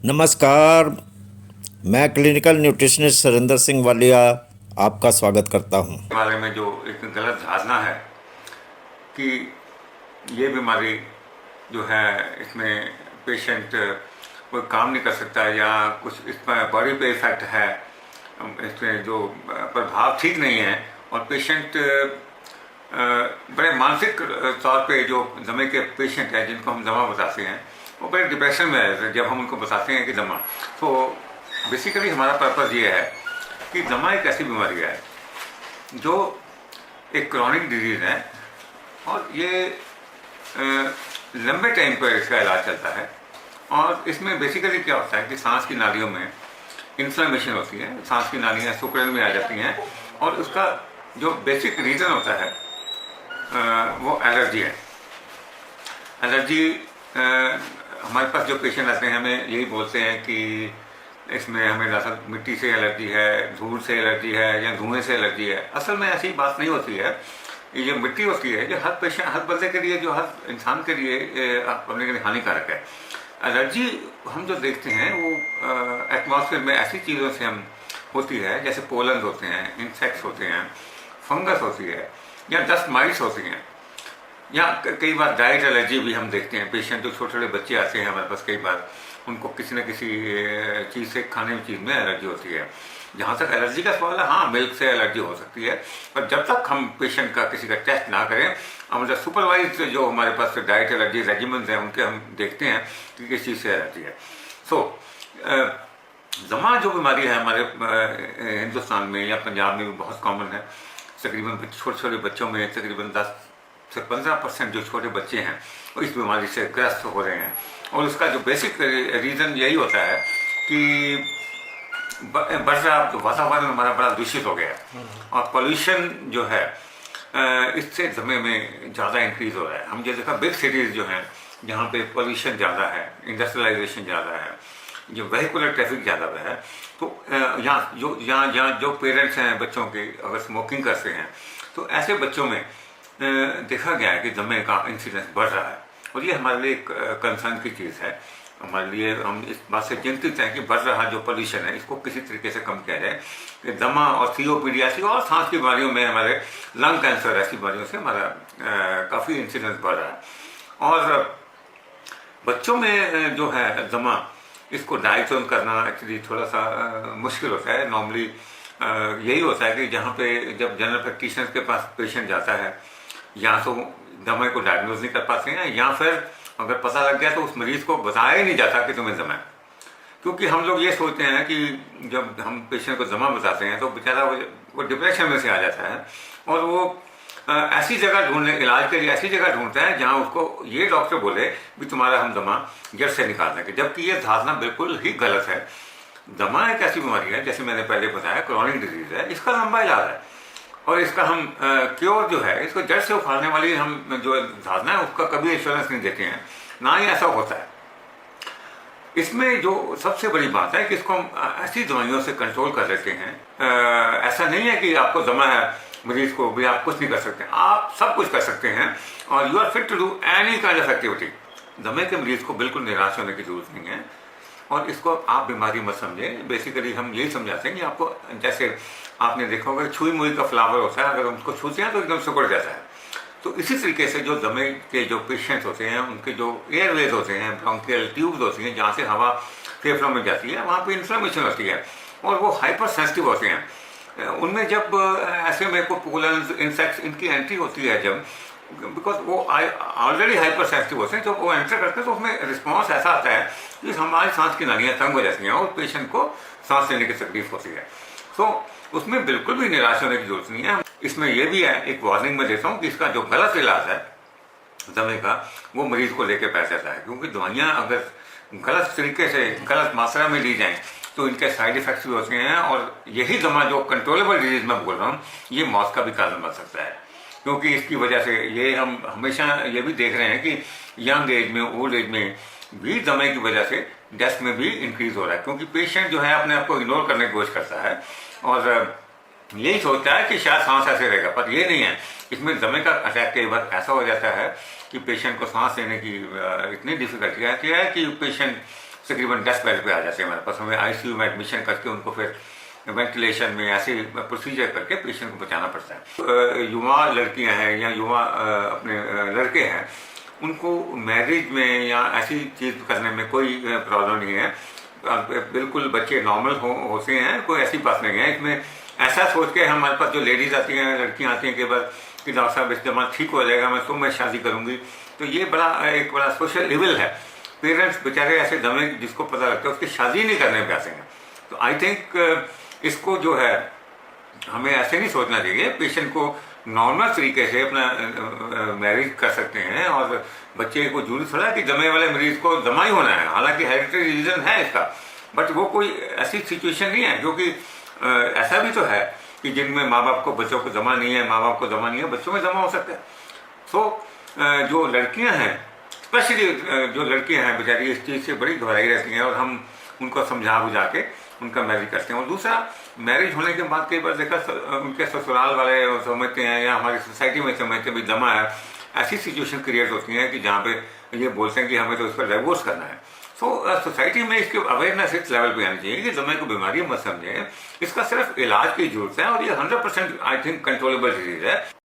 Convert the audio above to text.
नमस्कार। मैं clinical nutritionist Surendra Singh Walia आपका स्वागत करता हूं। बारे में जो एक गलत धारणा है कि ये बीमारी जो है इसमें पेशेंट कोई काम नहीं कर सकता है या कुछ इसमें बॉडी पे इफेक्ट है, इसमें जो प्रभाव ठीक नहीं है और पेशेंट बड़े मानसिक तौर पे जो दमे के पेशेंट हैं जिनको हम दमा बताते हैं वो बड़े डिप्रेशन में रहते हैं जब हम उनको बताते हैं कि दमा। तो बेसिकली हमारा पर्पज़ ये है कि दमा एक ऐसी बीमारी है जो एक क्रॉनिक डिजीज़ है और ये लंबे टाइम पर इसका इलाज चलता है। और इसमें बेसिकली क्या होता है कि सांस की नालियों में इन्फ्लेमेशन होती है, सांस की नालियाँ सिकुड़न में आ जाती हैं और उसका जो बेसिक रीज़न होता है वो एलर्जी है। एलर्जी हमारे पास जो पेशेंट आते हैं हमें यही बोलते हैं कि इसमें हमें दरअसल मिट्टी से एलर्जी है, धूल से एलर्जी है या धुएं से एलर्जी है। असल में ऐसी बात नहीं होती है। ये जो मिट्टी होती है जो हर पेशेंट, हर बंदे के लिए, जो हर इंसान के लिए अपने के लिए हानिकारक है। एलर्जी हम जो देखते हैं वो एटमॉस्फेयर में ऐसी चीज़ों से हम होती है जैसे पोलन होते हैं, इंसेक्ट्स होते हैं, फंगस होती है या डस्ट माइट्स होती हैं या कई बार डाइट एलर्जी भी हम देखते हैं। पेशेंट जो छोटे छोटे बच्चे आते हैं हमारे पास, कई बार उनको किसी न किसी चीज़ से, खाने की चीज़ में एलर्जी होती है। जहाँ तक एलर्जी का सवाल है, हाँ मिल्क से एलर्जी हो सकती है, पर जब तक हम पेशेंट का किसी का टेस्ट ना करें, हम जो सुपरवाइज जो हमारे पास डाइट एलर्जी रेजिमेंट्स हैं उनके हम देखते हैं कि किस चीज़ से एलर्जी है। सो दमा जो बीमारी है हमारे हिंदुस्तान में या पंजाब में भी बहुत कॉमन है। तकरीबन छोटे छोटे बच्चों में तकरीबन 10 से 15% जो छोटे बच्चे हैं वो इस बीमारी से ग्रस्त हो रहे हैं। और उसका जो बेसिक रीज़न यही होता है कि बढ़ता वातावरण हमारा बड़ा दूषित हो गया है और पोल्यूशन जो है इससे दमे में ज़्यादा इंक्रीज़ हो रहा है। हम ये देखा बिग सिटीज़ जो हैं जहाँ पे पोल्यूशन ज़्यादा है, इंडस्ट्रियलाइजेशन ज़्यादा है, जो वेहिकुलर ट्रैफिक ज़्यादा है, तो यहाँ जो पेरेंट्स हैं बच्चों के अगर स्मोकिंग करते हैं तो ऐसे बच्चों में देखा गया है कि दमे का इंसिडेंस बढ़ रहा है। और ये हमारे लिए एक कंसर्न की चीज़ है। हमारे लिए, हम इस बात से चिंतित हैं कि बढ़ रहा जो पोल्यूशन है इसको किसी तरीके से कम किया जाए कि दमा और सीओपीडी ऐसी और सांस की बीमारियों में, हमारे लंग कैंसर ऐसी बीमारियों से हमारा काफ़ी इंसिडेंस बढ़ रहा है। और बच्चों में जो है दमा, इसको डायग्नोज करना एक्चुअली थोड़ा सा मुश्किल होता है। नॉर्मली यही होता है कि जहाँ पे जब जनरल प्रैक्टिशनर के पास पेशेंट जाता है या तो दमे को डायग्नोज नहीं कर पाते हैं या फिर अगर पता लग गया तो उस मरीज़ को बताया ही नहीं जाता कि तुम्हें दमा है। क्योंकि हम लोग ये सोचते हैं कि जब हम पेशेंट को दमा बताते हैं तो बेचारा वो डिप्रेशन में से आ जाता है और वो ऐसी जगह ढूंढने, इलाज के लिए ऐसी जगह ढूंढता है जहाँ उसको ये डॉक्टर बोले कि तुम्हारा हम दमा जड़ से निकाल देंगे, जबकि ये धारणा बिल्कुल ही गलत है। दमा एक ऐसी बीमारी है, जैसे मैंने पहले बताया, क्रॉनिक डिजीज़ है, इसका लंबा इलाज है और इसका हम क्योर जो है, इसको जड़ से उखाड़ने वाली हम जो धारणा है उसका कभी एश्योरेंस नहीं देते हैं, ना ही ऐसा होता है। इसमें जो सबसे बड़ी बात है कि इसको हम ऐसी दवाइयों से कंट्रोल कर लेते हैं। ऐसा नहीं है कि आपको दमा है, मरीज को भी आप कुछ नहीं कर सकते, आप सब कुछ कर सकते हैं और you are fit to do any kind of activity. दमे के मरीज को बिल्कुल निराश होने की जरूरत नहीं है और इसको आप बीमारी मत समझें। बेसिकली हम यही समझाते हैं कि आपको, जैसे आपने देखा होगा छुई मुई का फ्लावर होता है, अगर उसको छूते हैं तो एकदम सिकुड़ जाता है। तो इसी तरीके से जो दमे के जो पेशेंट्स होते हैं उनके जो एयरवेज होते हैं, ब्रोंकियल ट्यूब्स होती हैं जहाँ से हवा फेफड़ों में जाती है, वहाँ पे इन्फ्लेमेशन होती है और वो हाइपर सेंसिटिव होते हैं। उनमें जब ऐसे में को पोलन, इंसेक्ट्स, इनकी एंट्री होती है जब, बिकॉज वो ऑलरेडी हाइपर सेंसिटिव होते हैं, जब वो एंटर करते हैं तो उसमें रिस्पॉन्स ऐसा आता है कि हमारी सांस की नालियाँ तंग हो जाती हैं और पेशेंट को सांस लेने की तकलीफ होती है। तो उसमें बिल्कुल भी निराश होने की जरूरत नहीं है। इसमें यह भी है, एक वार्निंग मैं देता हूँ कि इसका जो गलत इलाज है दमे का, वो मरीज को लेके पैर जाता है, क्योंकि दवाइयाँ अगर गलत तरीके से, गलत मात्रा में ली जाएँ तो इनके साइड इफ़ेक्ट्स भी होते हैं और यही दमा जो कंट्रोलेबल डिजीज़ मैं बोल रहा हूँ, ये मौत का भी कारण बन सकता है। क्योंकि इसकी वजह से ये हम हमेशा ये भी देख रहे हैं कि यंग एज में, ओल्ड एज में भी दमे की वजह से डेथ में भी इंक्रीज हो रहा है, क्योंकि पेशेंट जो है अपने आप को इग्नोर करने की कोशिश करता है और यही सोचता है कि शायद सांस ऐसे रहेगा, पर ये नहीं है। इसमें दमे का अटैक कई बार ऐसा हो जाता है कि पेशेंट को सांस लेने की इतनी डिफिकल्टी आती है कि पेशेंट तकरीबन 10 बेड पे आ जाते हैं हमारे पास। हमें आईसीयू में एडमिशन करके उनको फिर वेंटिलेशन में ऐसे प्रोसीजर करके पेशेंट को बचाना पड़ता है। युवा लड़कियां हैं या युवा अपने लड़के हैं, उनको मैरिज में या ऐसी चीज़ करने में कोई प्रॉब्लम नहीं है। बिल्कुल बच्चे नॉर्मल होते हैं, कोई ऐसी बात नहीं है इसमें। ऐसा सोच के हमारे पास जो लेडीज़ आती हैं, लड़कियां आती हैं कि बस कि डॉक्टर साहब इस्तेमाल ठीक हो जाएगा, मैं शादी करूंगी, तो ये एक बड़ा सोशल इविल है। पेरेंट्स बेचारे ऐसे दमे जिसको पता लगता है उसकी शादी नहीं करने पे आते हैं। तो आई थिंक इसको जो है हमें ऐसे नहीं सोचना चाहिए। पेशेंट को नॉर्मल तरीके से अपना मैरिज कर सकते हैं, और बच्चे को जरूरी थोड़ा कि दमे वाले मरीज को दमा ही होना है। हालांकि हेरिडिटरी रीजन है इसका, बट वो कोई ऐसी सिचुएशन नहीं है, क्योंकि ऐसा भी तो है कि जिनमें माँ बाप को बच्चों को दमा नहीं है, माँ बाप को दमा नहीं है, बच्चों में दमा हो सकता है। सो जो लड़कियां हैं, स्पेशली जो लड़कियां हैं बेचारी इस चीज़ से बड़ी घबराई रहती हैं, और हम उनको समझा बुझा के उनका मैरिज करते हैं। और दूसरा, मैरिज होने के बाद कई बार देखा उनके ससुराल वाले समझते हैं या हमारी सोसाइटी में समझते हैं भी दमा है। ऐसी सिचुएशन क्रिएट होती है कि जहाँ पे ये बोलते हैं कि हमें तो इस पर डाइवोर्स करना है। सो सोसाइटी में इसके अवेयरनेस इस लेवल पे आनी चाहिए कि दमे को बीमारी मत समझें, इसका सिर्फ इलाज की जरूरत है, और ये 100% आई थिंक कंट्रोलेबल डिजीज है।